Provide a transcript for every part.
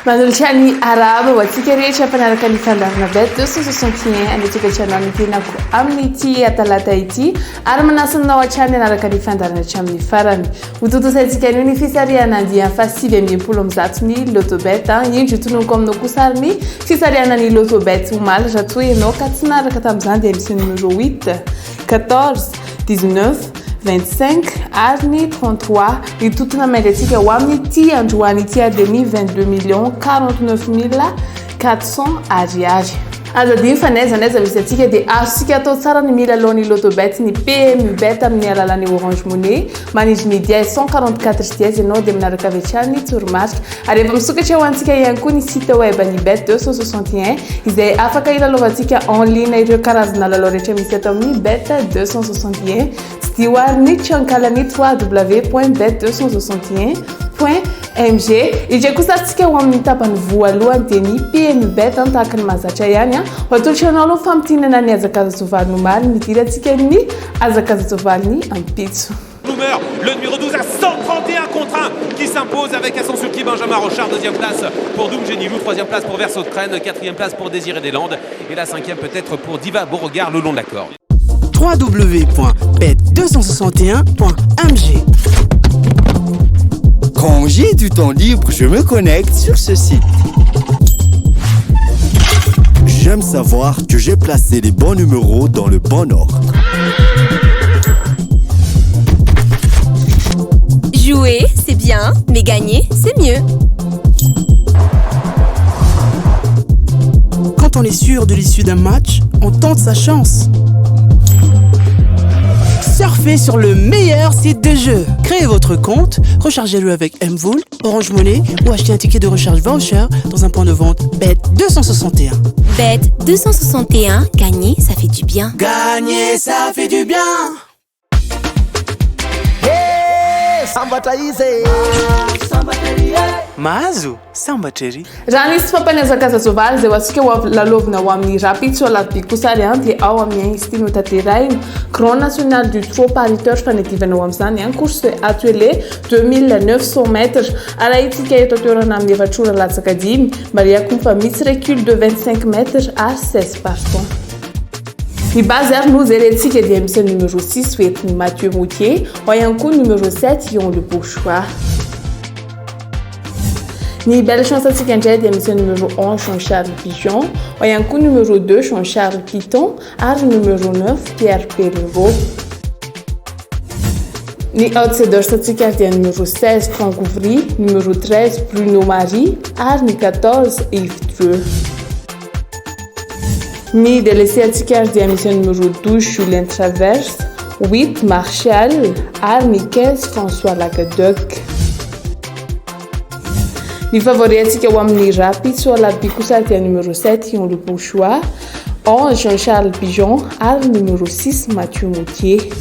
Manoltrany araba ho antsika rehetra mpanaraka ny fandarana bet 261 anetsika tsanao tenako amin'ity atalata ity ary manasanao hatrany anaraka ny fandarana hatramin'ny farany hototosaintsika anio ny fisariana andiany fa 770 ny lotobet indro tononoko aminao kosa ary ny fisariana ny lotobet omaly raha toa ianao ka tsy naraka tamin'izany dia misy numéro 8 14 19 25 ary ny 33 itotona maindratsika ho amin'ity androany ity ademi 22 millions 49 400 ariary azadiny fa naiza misy atsika dia azosika atao tsara ny mila alohan'ny lotobet ny PMU bet amin'ny alalan'ny Orange Money manindry ny dièse 144 dièse ianao dia minaraka avy hatrany ny toromarika ary efa misokatra ho antsika ihany koa ny site web ny bet 261 izay afaka ilalaovantsika en ligne ireo karazana lalao rehetra misy atao amin'ny bet 261 sy dio ary ny tsankalany www.bet261.mg ije kosa tsika ho amin'ny tapany voalohany dia ny PMU bet tahaka ny mahazatra ihany atolotra anao aloha fampitinana ny azakazasovaly nomaly midirantsika ny azakazasovaly ny ampitso. Le numéro 12 à 131 contre 1 qui s'impose avec à son surpied Benjamin Rochard. Deuxième place pour Doom Genilou, troisième place pour Verso de Crène, quatrième place pour Désiré des Landes et la cinquième peut-être pour Diva Beauregard le long de la corde. www.bet261.mg. Quand j'ai du temps libre, je me connecte sur ce site. J'aime savoir que j'ai placé les bons numéros dans le bon ordre. Jouer, c'est bien, mais gagner, c'est mieux. Quand on est sûr de l'issue d'un match, on tente sa chance. Surfez sur le meilleur site de jeu. Créez votre compte, rechargez-le avec Mvool, Orange Money ou achetez un ticket de recharge voucher dans un point de vente Bet261. Bet261, gagner, ça fait du bien. Gagner, ça fait du bien. Mahazo sambatreri raha nisy fampany azakazasovaly zay ho atsika lalovina ho amin'ny rapitso alaby kosa ary dia ao amin'ny izy ity no tanterahina Grand National du Trot pariteur fanadivana ao amin'izany course attelée 2900 mètres ary itsika eto toerana amin'ny efatrora latsaka dimy mariako fa misy recul de 25 mètres à 16 partants. Ny base ary no zerentsika dia misy numéro 6 hoentin'ny Mathieu Moutier ao ihany koa numéro 7 Yon le Bourgeois. Ny belle chance atsika indray dia misy numéro 11 Jean-Charles Pigeon ao ihany koa numéro 2 Jean-Charles Piton ary numéro 9 Pierre Perrero. Ny outsiders atsika dia numéro 16 Franck Ouvry, numéro 13 Bruno Marie ary ny 14 Yves Dreux. Ny délaissé atsika dia misy numéro 12 Julien Traverse, 8 Martial ary ny 15 François Lacadec. Ny favori atsika ho amin'ny rapitso alaby kosa dia numéro 7 Yon le Bourgeois, 11 Jean-Charles Pigeon ary numéro 6 Mathieu Moutier.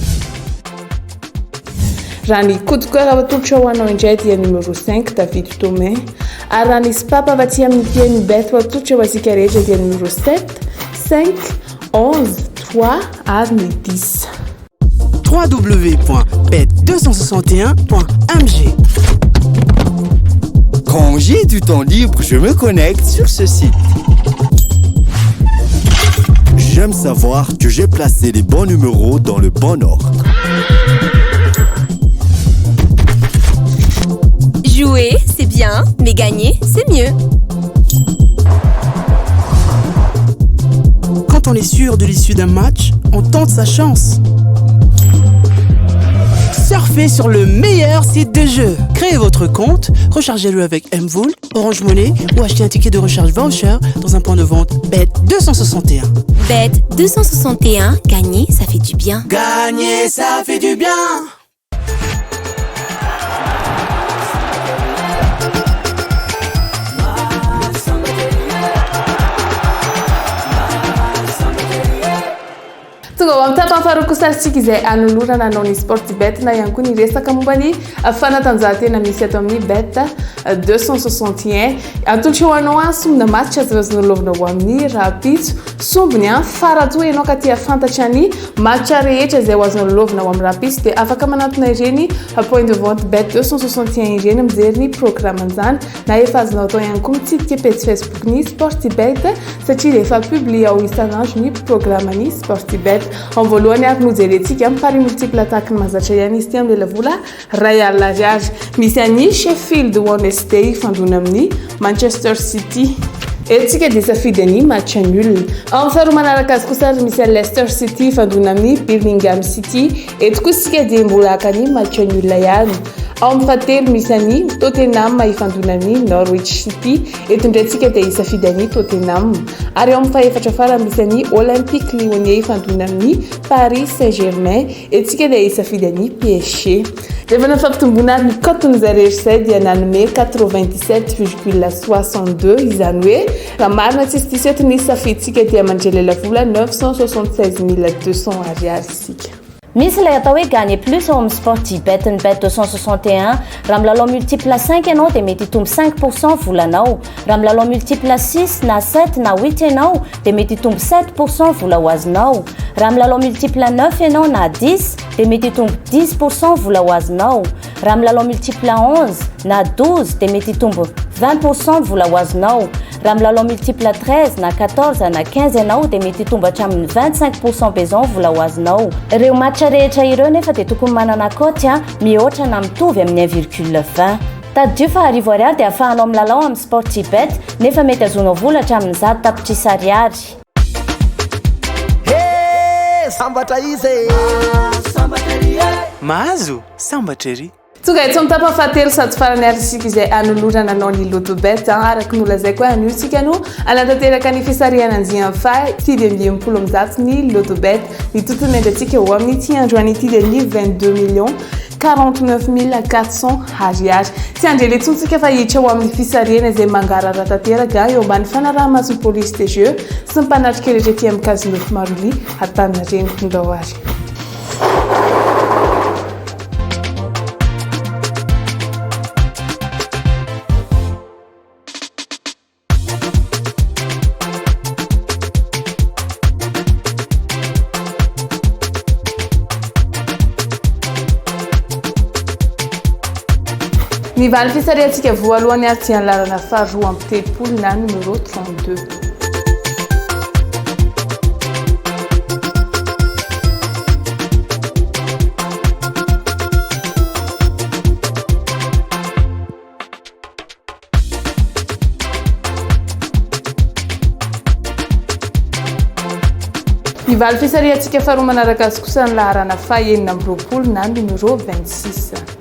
Raha ny coup de cœur atolotra ho anao indray dia numéro 5 David Thomain ary raha nisy papa avaty amin'ny PMU bet atolotra ho antsika rehetra dia numéro 7 5 11 3 ary ny 10. www.bet261.mg. Quand j'ai du temps libre, je me connecte sur ce site. J'aime savoir que j'ai placé les bons numéros dans le bon ordre. Jouer, c'est bien, mais gagner, c'est mieux. Quand on est sûr de l'issue d'un match, on tente sa chance. Surfez sur le meilleur site de jeu. Créez votre compte, rechargez-le avec Mvool, Orange Money ou achetez un ticket de recharge voucher dans un point de vente Bet261. Bet261, gagner, ça fait du bien. Gagner, ça fait du bien. Tugo wam tapa farokosarisika izay anolorana anao ny Sportbet na ihany koa ny resaka momba ny fanatanjahantena misy ato amin'ny Bet 261 atolotra ho anao sombina match azoazon'olovina ho amin'ny rapitso sombiny faratoa ianao ka tia fantatra ny match rehetra izay ho azon'olovina ho amin'ny rapitso dia afaka manatona ireny point de vente Bet 261 ireny mijery ny programme-nizany na efa azonao atao ihany koa mitsidika page Facebook ny Sportbet satria efa publie ao isanandro ny programme-ny Sportbet en voalohany ary nojerentsika amin'ny pari multiple attaque mazatra ihany izy ty amin'ny lelavola ray alina ariary misy any Sheffield Wednesday fandona amin'ny Manchester City etsika dia safidy ny match nul amin'ny faharoa manaraka azy kosa misy Leicester City fandona amin'ny Birmingham City eto kosa sika dia mbola haka ny match nul ihany amin'ny fahatelo misy any Tottenham ifandona amin'ny Norwich City eto ndraitsika dia isafidy ny Tottenham ary amin'ny fahaefatra fara misy any Olympique Lyonnais ifandona amin'ny Paris Saint-Germain etsika dia isafidy ny PSG rehefa nafampitombona ny coton'izay rehetra dia nanome 97,62 izany hoe raha marina tsisy diso eto ny safiditsika dia mandrelela vola 976 200 isika. Misy ilay atao hoe gagner plus ao amin'ny Sportbet ny Bet 261 raha milalao multiple 5 ianao dia mety hitombo 5% volanao raha milalao multiple 6 na 7 na 8 ianao dia mety hitombo 7% vola ho azonao raha milalao multiple 9 ianao na 10 dia mety hitombo 10% vola ho azonao raha milalao multiple 11 na 12 dia mety hitombo 20% vola ho azonao raha milalao multiple 13 na 14 na 15 ianao dia mety hitombo hatramin'ny 25% bezon vola ho azonao ireo match rehetra ireo nefa dia tokony manana cote mihoatra na mitovy amin'ny 1,20 tadio fa arivo ariary dia ahafahanao milalao amin'ny Sportbet nefa mety azonao vola hatramin'ny 10 tapitrisa ariary sambatra izy mahazo sambatra ery tonga eto amin'ny tapany fahatelo sady farany arisika izay anolorana anao ny Lotobet araka nolazay koa aniotsika no anatanteraka ny fisariana anjiany fa 10,10 ny Lotobet nitotona andratsika ho amin'ny ty androany ity dia ny 22,49,400 ariary sy andrele tsontsika fa hiditra ho amin'ny fisariana izay mangarara tanteraka eo ambany fanaraha-mason'ny police de jeu sy ny mpanatrika rehetra ty amin'ny kazinofo maroli atanina reny kondaoary ny vany fisariantsika voalohany ary tsy anlarana faharoa amby telopolo na numéro 32 ny vany fisariantsika faharoa manaraka azy kosa ny laharana fahaenina amby roapolo na numéro 26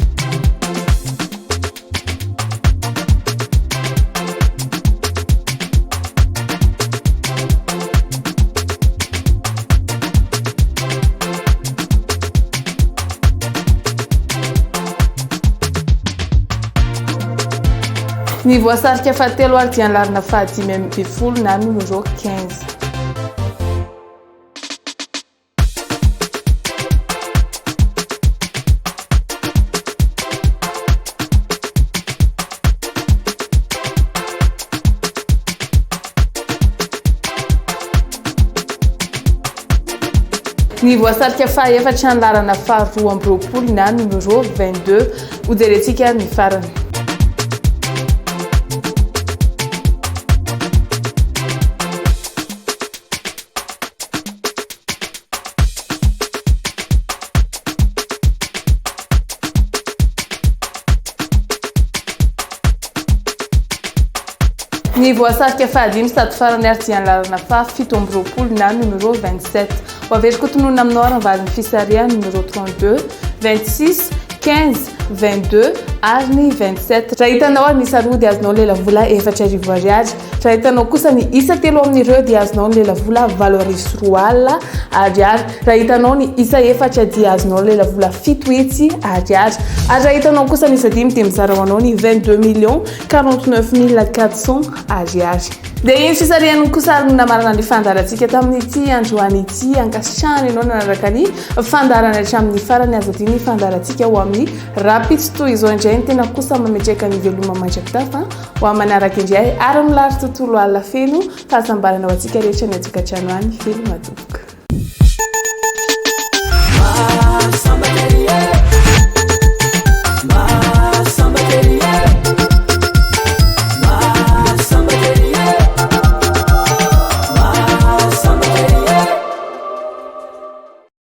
ny voasarika fahatelo ary dia anlarana fahadimy amby folo na numéro 15 ny voasarika fahaefatra anlarana faharoa amby roapolo na numéro 22 hojerentsika ny farany ny voasarika fahadimy sady farany ary dia anlarana fahafito amby roapolo na numéro 27 ho averiko tononona aminao ary nyvaliny fisaria numéro 32 26 15 22 ary ny 27 raha hitanao ary misy arody azonao lela vola efatra arivo ariary raha hitanao kosa ny isa telo amin'ireo dia azonao ny lela vola valorisy roa ariary raha hitanao ny isa efatra dia azonao lela vola fito hetsy ariary raha hitanao kosa ny isa dimy dia mizara ho anao ny 22 millions 49 400 ariary dia iny fisarian'ny kosa ary namarana ny fandarantsika tamin'ity androany ity ankasitrahana ianao nanaraka ny fandarana hatramin'ny farany aza ity ny fandarantsika ho amin'ny rapitsy toy izao indray ny tena kosa mametraka ny veloma mandrakitafa ho amin'ny manaraka indray ary milary tontolo alina feno fahasambarana ho antsika rehetra ny atsokatrano any veloma toboka